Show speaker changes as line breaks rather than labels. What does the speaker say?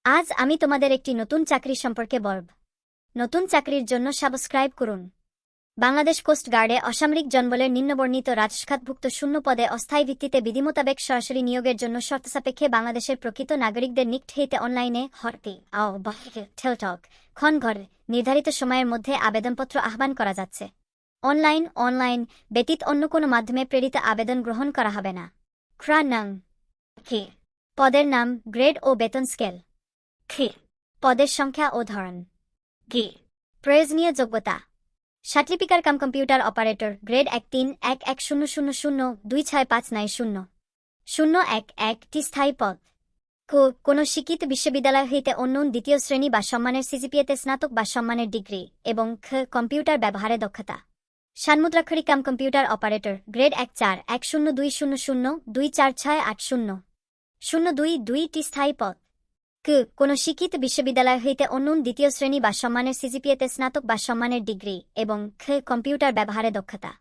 আজ আমি তোমাদের একটি নতুন চাকরি সম্পর্কে বলব। নতুন চাকরির জন্য সাবস্ক্রাইব করুন। বাংলাদেশ কোস্ট গার্ডে অসামরিক জনবলের নিম্নবর্ণিত রাজখাতভুক্ত শূন্য পদে অস্থায়ী ভিত্তিতে বিধিমোতাবেক সরাসরি নিয়োগের জন্য শর্তসাপেক্ষে বাংলাদেশের প্রকৃত নাগরিকদের নিকট হইতে অনলাইনে ঠেলটক খন ঘর নির্ধারিত সময়ের মধ্যে আবেদনপত্র আহ্বান করা যাচ্ছে। অনলাইন ব্যতীত অন্য কোনো মাধ্যমে প্রেরিত আবেদন গ্রহণ করা হবে না। পদের নাম, গ্রেড ও বেতন স্কেল। পদের সংখ্যা ও ধরন। প্রয়োজনীয় যোগ্যতা: সার্টিফিকার কাম কম্পিউটার অপারেটর, গ্রেড 1-3-1-100-26590-011টি স্থায়ী পদ। কোন শিক্ষিত বিশ্ববিদ্যালয় হইতে অন্য দ্বিতীয় শ্রেণী বা সম্মানের সিজিপিএতে স্নাতক বা সম্মানের ডিগ্রি এবং কম্পিউটার ব্যবহারে দক্ষতা। সান্মুদ্রাক্ষরিক কাম কম্পিউটার অপারেটর, গ্রেড 1-4-102-246-24880-022টি স্থায়ী পদ। কোন শিক্ষিত বিশ্ববিদ্যালয় হইতে অন্য দ্বিতীয় শ্রেণী বা সম্মানের সিজিপিএতে স্নাতক বা সম্মানের ডিগ্রি এবং কম্পিউটার ব্যবহারে দক্ষতা।